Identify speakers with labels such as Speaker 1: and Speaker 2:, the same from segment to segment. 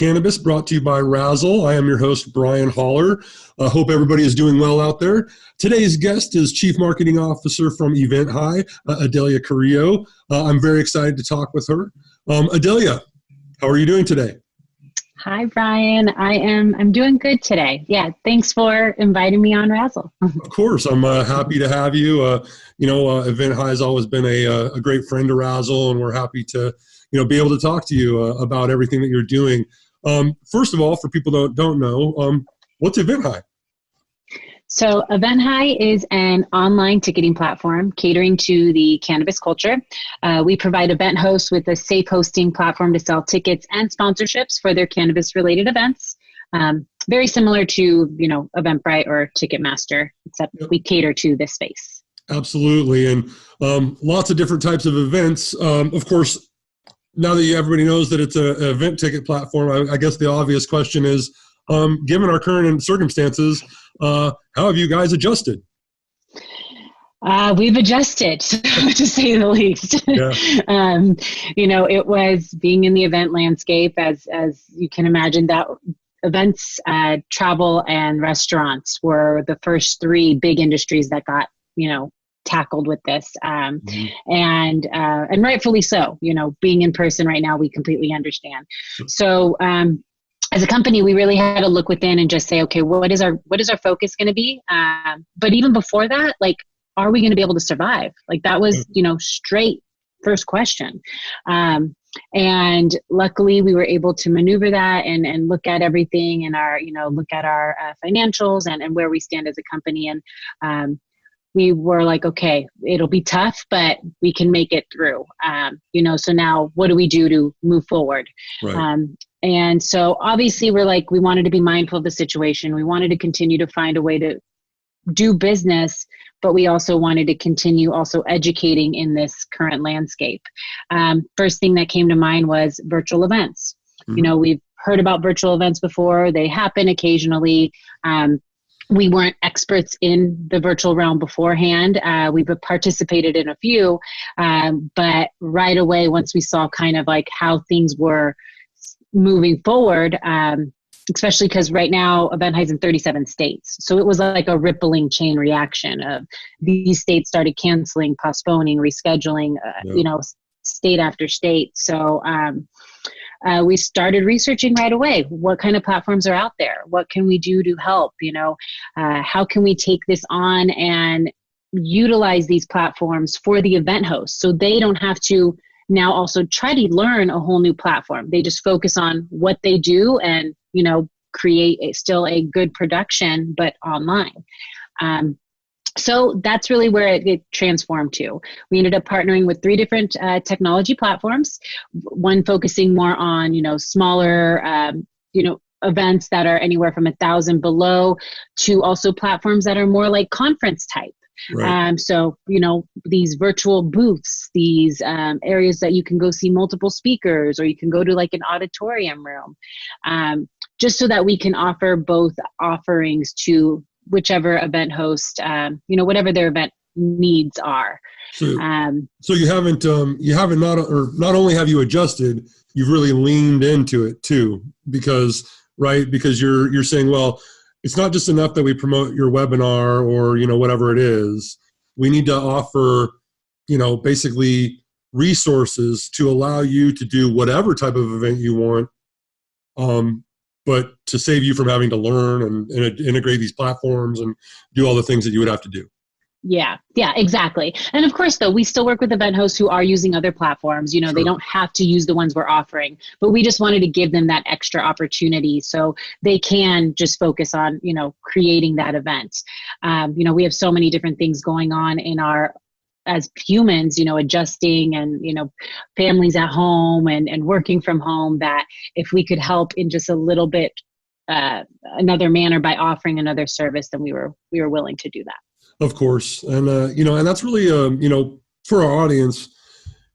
Speaker 1: Cannabis, brought to you by Wrazel. I am your host, Brian Haller. I hope everybody is doing well out there. Today's guest is Chief Marketing Officer from EventHi, Adelia Carrillo. I'm very excited to talk with her. Adelia, how are you doing today?
Speaker 2: Hi, Brian. I'm doing good today. Yeah, thanks for inviting me on Wrazel.
Speaker 1: Of course, I'm happy to have you. EventHi has always been a great friend to Wrazel, and we're happy to be able to talk to you about everything that you're doing. First of all, for people that don't know, what's EventHi?
Speaker 2: So EventHi is an online ticketing platform catering to the cannabis culture. We provide event hosts with a safe hosting platform to sell tickets and sponsorships for their cannabis-related events. Very similar to, Eventbrite or Ticketmaster, except we cater to this space.
Speaker 1: Absolutely, and lots of different types of events. Of course, now that everybody knows that it's an event ticket platform, I guess the obvious question is, given our current circumstances, how have you guys adjusted?
Speaker 2: We've adjusted, to say the least.
Speaker 1: Yeah.
Speaker 2: It was being in the event landscape, as you can imagine, that events, travel, and restaurants were the first three big industries that got, tackled with this. And rightfully so. Being in person right now, we completely understand. So, as a company, we really had to look within and just say, okay, what is our focus going to be? But even before that, are we going to be able to survive? That was, straight first question. And luckily we were able to maneuver that and look at everything and look at our financials and where we stand as a company. And we were like, okay, it'll be tough, but we can make it through. So now what do we do to move forward?
Speaker 1: Right.
Speaker 2: And so obviously we wanted to be mindful of the situation. We wanted to continue to find a way to do business, but we also wanted to continue also educating in this current landscape. First thing that came to mind was virtual events.
Speaker 1: Mm-hmm.
Speaker 2: We've heard about virtual events before. They happen occasionally. We weren't experts in the virtual realm beforehand. We've participated in a few, but right away, once we saw kind of how things were moving forward, especially because right now EventHi is in 37 states. So it was like a rippling chain reaction of these states started canceling, postponing, rescheduling, state after state. So we started researching right away. What kind of platforms are out there? What can we do to help? How can we take this on and utilize these platforms for the event hosts so they don't have to now also try to learn a whole new platform. They just focus on what they do and, create still a good production, but online. So that's really where it transformed to. We ended up partnering with 3 different technology platforms, one focusing more on, smaller, events that are anywhere from 1,000 below to also platforms that are more like conference type.
Speaker 1: Right.
Speaker 2: So, these virtual booths, these areas that you can go see multiple speakers, or you can go to an auditorium room, just so that we can offer both offerings to whichever event host, whatever their event needs are.
Speaker 1: So you haven't not only have you adjusted, you've really leaned into it too, because you're saying, well, it's not just enough that we promote your webinar or, whatever it is. We need to offer, basically resources to allow you to do whatever type of event you want, but to save you from having to learn and integrate these platforms and do all the things that you would have to do.
Speaker 2: Yeah, exactly. And of course, though, we still work with event hosts who are using other platforms.
Speaker 1: Sure.
Speaker 2: They don't have to use the ones we're offering, but we just wanted to give them that extra opportunity so they can just focus on, creating that event. We have so many different things going on as humans, adjusting and, families at home and working from home, that if we could help in just a little bit, another manner by offering another service, then we were willing to do that.
Speaker 1: Of course. And, and that's really, for our audience,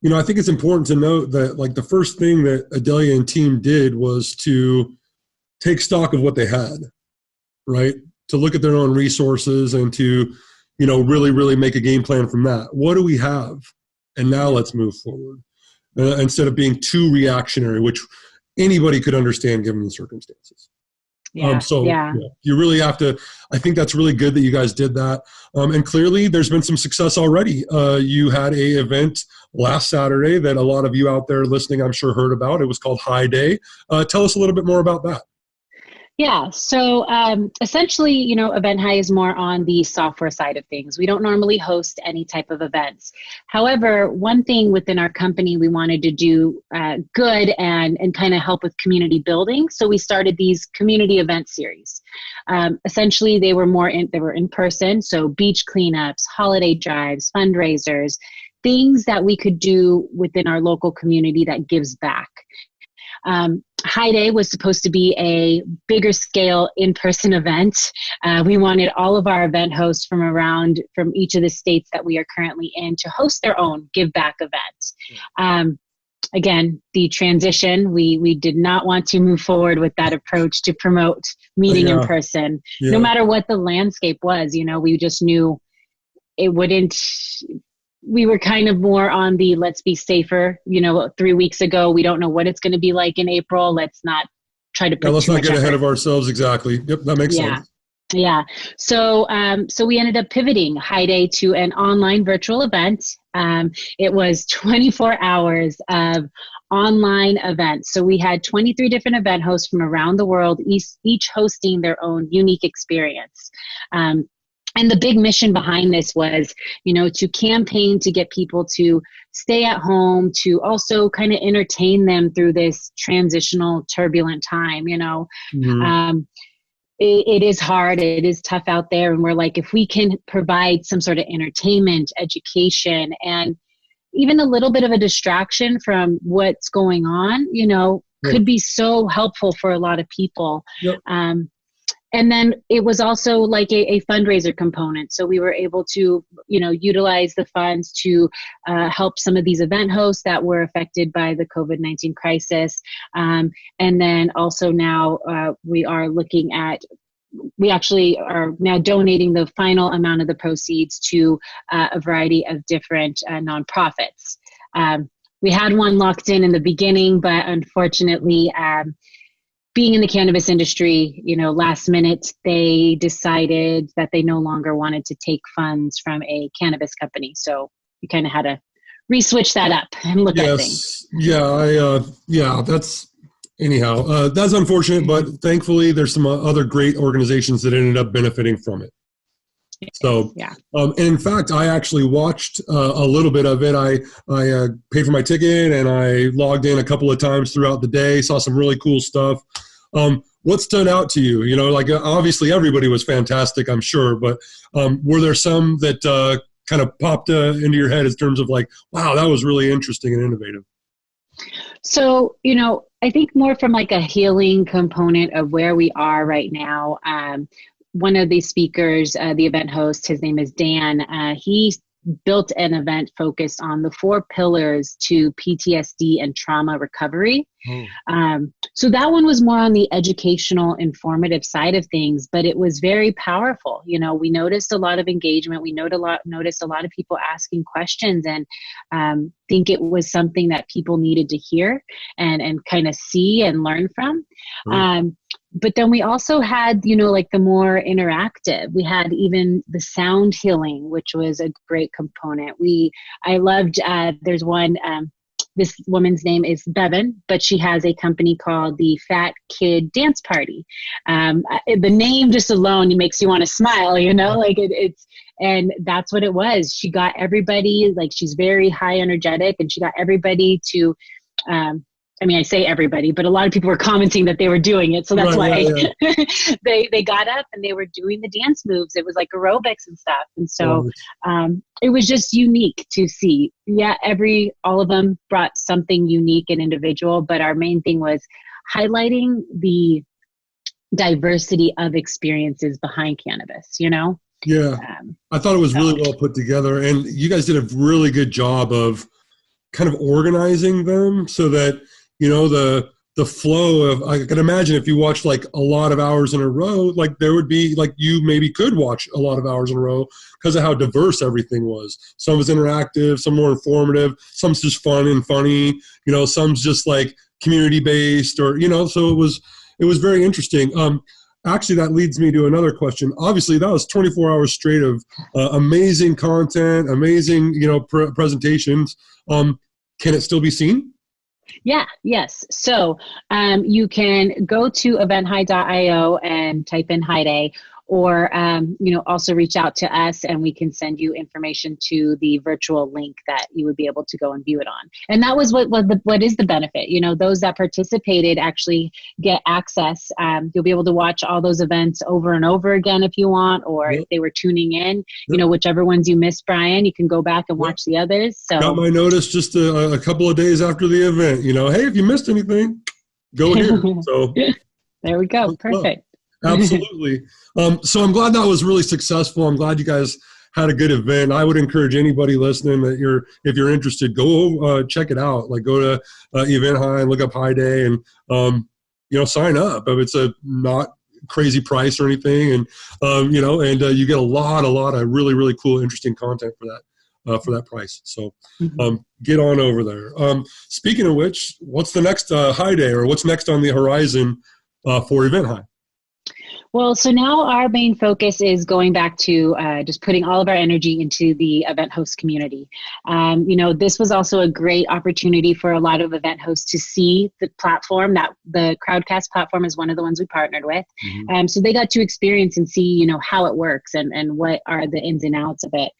Speaker 1: I think it's important to note that the first thing that Adelia and team did was to take stock of what they had, right? To look at their own resources and to, really, really make a game plan from that. What do we have? And now let's move forward. Instead of being too reactionary, which anybody could understand given the circumstances.
Speaker 2: Yeah.
Speaker 1: You really have to, I think that's really good that you guys did that. And clearly there's been some success already. You had a event last Saturday that a lot of you out there listening, I'm sure, heard about. It was called High Day. Tell us a little bit more about that.
Speaker 2: Yeah. So essentially, EventHi is more on the software side of things. We don't normally host any type of events. However, one thing within our company, we wanted to do good and kind of help with community building. So we started these community event series. Essentially, they were in person. So beach cleanups, holiday drives, fundraisers, things that we could do within our local community that gives back. High Day was supposed to be a bigger scale in-person event. We wanted all of our event hosts from each of the states that we are currently in to host their own give back event. Again, the transition, we did not want to move forward with that approach to promote meeting in person. No matter what the landscape was, we just knew it wouldn't. We were kind of more on the let's be safer, 3 weeks ago. We don't know what it's going to be like in April. Let's not try to put
Speaker 1: let's not get ahead of ourselves. Exactly. Yep, that makes sense.
Speaker 2: Yeah. So we ended up pivoting High Day to an online virtual event. It was 24 hours of online events. So we had 23 different event hosts from around the world, each hosting their own unique experience. And the big mission behind this was, to campaign to get people to stay at home, to also kind of entertain them through this transitional, turbulent time. It is hard. It is tough out there. And we're like, if we can provide some sort of entertainment, education, and even a little bit of a distraction from what's going on, could be so helpful for a lot of people.
Speaker 1: Yep.
Speaker 2: And then it was also like a fundraiser component. So we were able to, utilize the funds to help some of these event hosts that were affected by the COVID-19 crisis. And then also now we actually are now donating the final amount of the proceeds to a variety of different nonprofits. We had one locked in the beginning, but unfortunately, being in the cannabis industry, last minute, they decided that they no longer wanted to take funds from a cannabis company. So we kind of had to re-switch that up and look at things.
Speaker 1: That's unfortunate, but thankfully there's some other great organizations that ended up benefiting from it. So, and in fact, I actually watched a little bit of it. I paid for my ticket and I logged in a couple of times throughout the day, saw some really cool stuff. What stood out to you? Obviously everybody was fantastic, I'm sure, but were there some that kind of popped into your head in terms of like, wow, that was really interesting and innovative?
Speaker 2: So, I think more from like a healing component of where we are right now. One of the speakers, the event host, his name is Dan, he built an event focused on the 4 pillars to PTSD and trauma recovery. So that one was more on the educational, informative side of things, but it was very powerful. We noticed a lot of engagement. We noticed a lot of people asking questions, and think it was something that people needed to hear and kind of see and learn from. But then we also had, like the more interactive. We had even the sound healing, which was a great component. I loved, there's one, this woman's name is Bevan, but she has a company called the Fat Kid Dance Party. The name just alone makes you want to smile, like it's, and that's what it was. She got everybody, like she's very high energetic, and she got everybody to, I say everybody, but a lot of people were commenting that they were doing it. So that's why they got up and they were doing the dance moves. It was like aerobics and stuff. And so it was just unique to see. Yeah, all of them brought something unique and individual, but our main thing was highlighting the diversity of experiences behind cannabis,
Speaker 1: Yeah. I thought it was really well put together, and you guys did a really good job of kind of organizing them so that, the flow of, I can imagine if you watched like a lot of hours in a row, like there would be like, you maybe could watch a lot of hours in a row because of how diverse everything was. Some was interactive, some more informative, some's just fun and funny, some's just like community based, or so it was very interesting. Actually, that leads me to another question. Obviously, that was 24 hours straight of amazing content, amazing presentations. Can it still be seen?
Speaker 2: Yeah, yes. So you can go to EventHi.io and type in Hi Day, or also reach out to us and we can send you information to the virtual link that you would be able to go and view it on. And that was what is the benefit. Those that participated actually get access. You'll be able to watch all those events over and over again if you want, or if they were tuning in, whichever ones you missed, Brian, you can go back and watch the others. So
Speaker 1: got my notice just a couple of days after the event. Hey, if you missed anything, go here. So
Speaker 2: there we go. Perfect.
Speaker 1: Absolutely. So I'm glad that was really successful. I'm glad you guys had a good event. I would encourage anybody listening that if you're interested, go check it out. Like go to EventHi and look up Hi Day and sign up. It's a not crazy price or anything, and you get a lot of really, really cool, interesting content for that price. So get on over there. Speaking of which, what's the next Hi Day, or what's next on the horizon for EventHi?
Speaker 2: Well, so now our main focus is going back to just putting all of our energy into the event host community. This was also a great opportunity for a lot of event hosts to see the platform. That the Crowdcast platform is one of the ones we partnered with. So they got to experience and see, how it works and what are the ins and outs of it.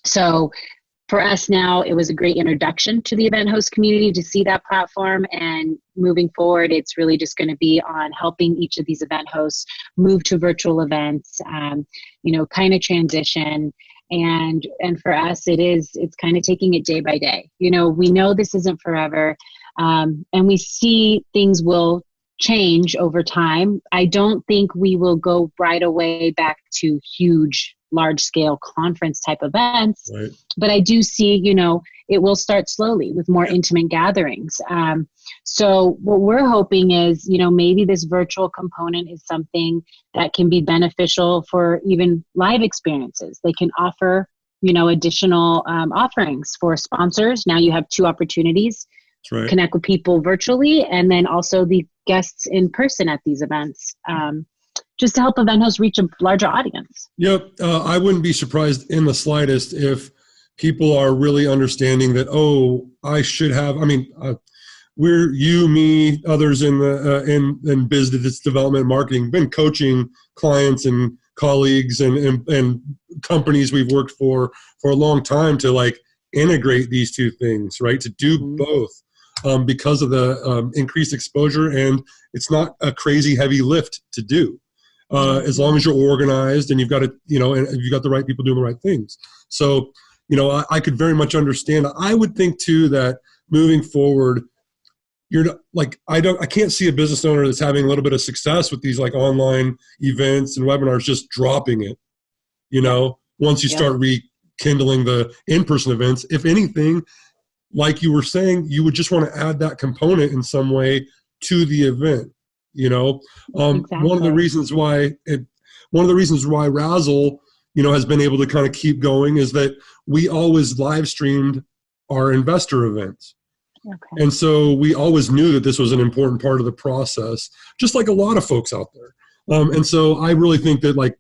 Speaker 2: So for us now, it was a great introduction to the event host community to see that platform. And moving forward, it's really just going to be on helping each of these event hosts move to virtual events, kind of transition. And for us, it's kind of taking it day by day. We know this isn't forever, and we see things will change over time. I don't think we will go right away back to large scale conference type events, right. But I do see, it will start slowly with more intimate gatherings. So what we're hoping is, maybe this virtual component is something that can be beneficial for even live experiences. They can offer, additional offerings for sponsors. Now you have two opportunities. That's right. Connect with people virtually, and then also the guests in person at these events. Just to help event hosts reach a larger audience.
Speaker 1: Yep. I wouldn't be surprised in the slightest if people are really understanding that, I should have, we're you, me, others in the in business development marketing, been coaching clients and colleagues and companies we've worked for a long time to integrate these two things, right? To do both because of the increased exposure, and it's not a crazy heavy lift to do. As long as you're organized and you've got and you've got the right people doing the right things. So, I could very much understand. I would think too that moving forward, I can't see a business owner that's having a little bit of success with these online events and webinars just dropping it. Once you start rekindling the in-person events, if anything, like you were saying, you would just want to add that component in some way to the event. Exactly. One of the reasons why Wrazel, has been able to kind of keep going is that we always live streamed our investor events. Okay. And so we always knew that this was an important part of the process, just like a lot of folks out there. And so I really think that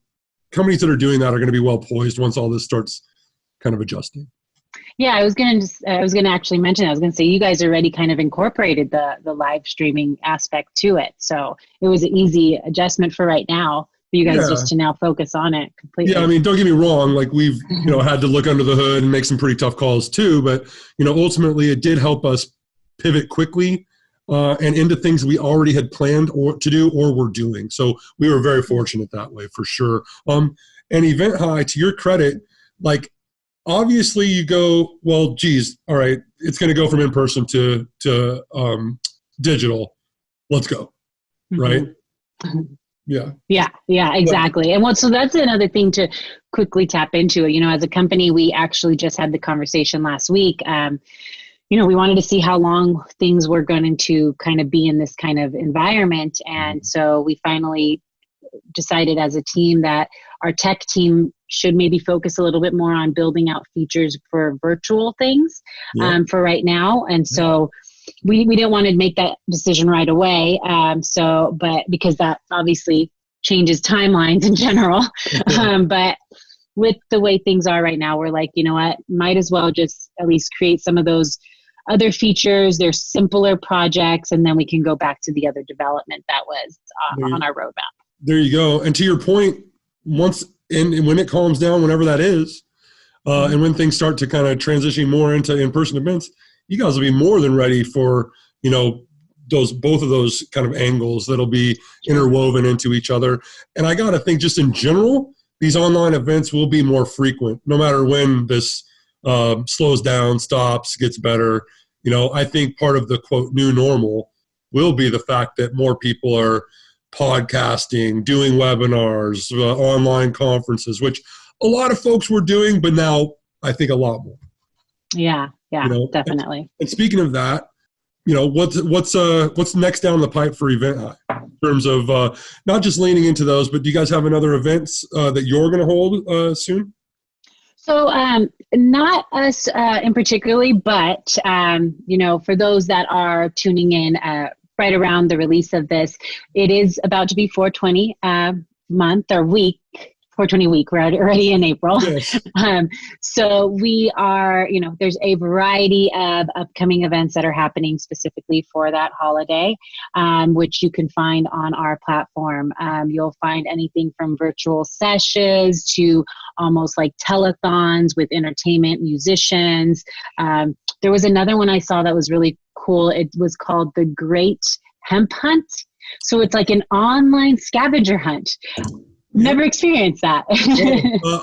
Speaker 1: companies that are doing that are going to be well poised once all this starts kind of adjusting.
Speaker 2: Yeah, I was going to actually mention, I was going to say, you guys already kind of incorporated the live streaming aspect to it. So it was an easy adjustment for right now for you guys just to now focus on it completely. Yeah,
Speaker 1: don't get me wrong. We've, had to look under the hood and make some pretty tough calls too. But, ultimately it did help us pivot quickly and into things we already had planned to do or were doing. So we were very fortunate that way for sure. And EventHi, to your credit, obviously you go, well, geez, all right, it's going to go from in-person to digital. Let's go. Right? Yeah,
Speaker 2: exactly. And so that's another thing to quickly tap into. As a company, we actually just had the conversation last week. We wanted to see how long things were going to kind of be in this kind of environment. And so we finally decided as a team that our tech team should maybe focus a little bit more on building out features for virtual things for right now. And so, we didn't want to make that decision right away. But because that obviously changes timelines in general. But with the way things are right now, we're like, you know what, might as well just at least create some of those other features. They're simpler projects, and then we can go back to the other development that was on our roadmap.
Speaker 1: There you go. And to your point, once and when it calms down, whenever that is, and when things start to kind of transition more into in-person events, you guys will be more than ready for, both of those kind of angles that'll be interwoven into each other. And I got to think, just in general, these online events will be more frequent, no matter when this slows down, stops, gets better. I think part of the quote new normal will be the fact that more people are podcasting, doing webinars, online conferences, which a lot of folks were doing, but now I think a lot more.
Speaker 2: Yeah, definitely.
Speaker 1: And speaking of that, what's next down the pipe for EventHi in terms of not just leaning into those, but do you guys have another events that you're going to hold soon?
Speaker 2: So not us in particularly, but, for those that are tuning in right around the release of this, it is about to be 420 month or week. 420 week. We're already in April.
Speaker 1: Yes.
Speaker 2: So we are, there's a variety of upcoming events that are happening specifically for that holiday, which you can find on our platform. You'll find anything from virtual sessions to almost like telethons with entertainment, musicians. There was another one I saw that was really cool. It was called the Great Hemp Hunt. So it's like an online scavenger hunt. Never experienced that.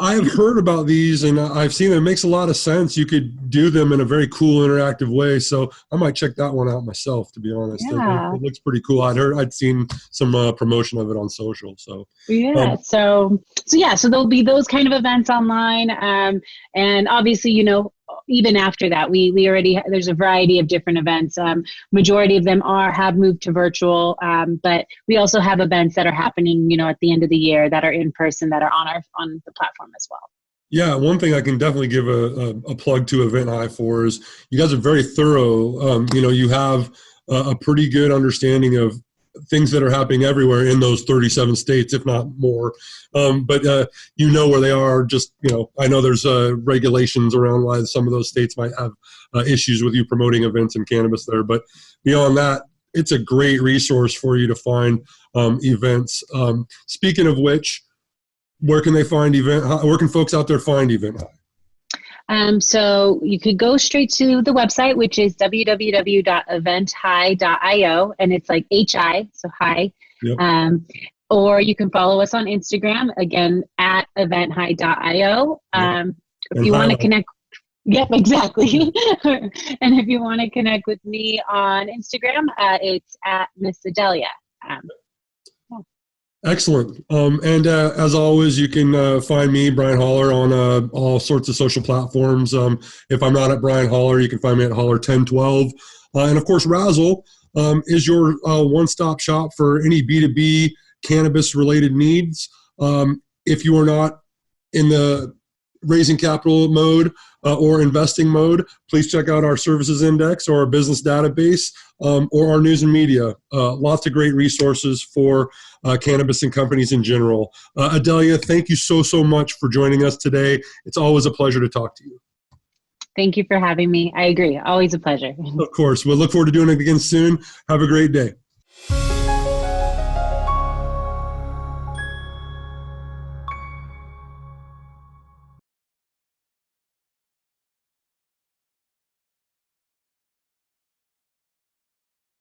Speaker 1: I have heard about these and I've seen them. It makes a lot of sense. You could do them in a very cool, interactive way. So I might check that one out myself, to be honest.
Speaker 2: Yeah.
Speaker 1: It looks pretty cool. I'd seen some promotion of it on social. So
Speaker 2: yeah. So there'll be those kind of events online. And obviously, even after that, we already, there's a variety of different events. Majority of them have moved to virtual, but we also have events that are happening, at the end of the year that are in person that are on the platform as well.
Speaker 1: Yeah, one thing I can definitely give a plug to EventHi for is you guys are very thorough. You have a pretty good understanding of things that are happening everywhere in those 37 states, if not more. But where they are. Just, I know there's regulations around why some of those states might have issues with you promoting events in cannabis there. But beyond that, it's a great resource for you to find events. Speaking of which, where can they find EventHi? Where can folks out there find EventHi?
Speaker 2: So you could go straight to the website, which is www.eventhi.io, and it's like HI, so hi. Yep. Or you can follow us on Instagram, again, at eventhi.io. If you want to connect, yep, exactly. And if you want to connect with me on Instagram, it's at Miss Adelia.
Speaker 1: Excellent. And as always, you can find me, Brian Holler, on all sorts of social platforms. If I'm not at Brian Holler, you can find me at Holler1012. And of course, Wrazel is your one-stop shop for any B2B cannabis-related needs. If you are not in the raising capital mode or investing mode, please check out our services index or our business database or our news and media. Lots of great resources for cannabis and companies in general. Adelia, thank you so much for joining us today. It's always a pleasure to talk to you.
Speaker 2: Thank you for having me. I agree. Always a pleasure.
Speaker 1: Of course. We'll look forward to doing it again soon. Have a great day.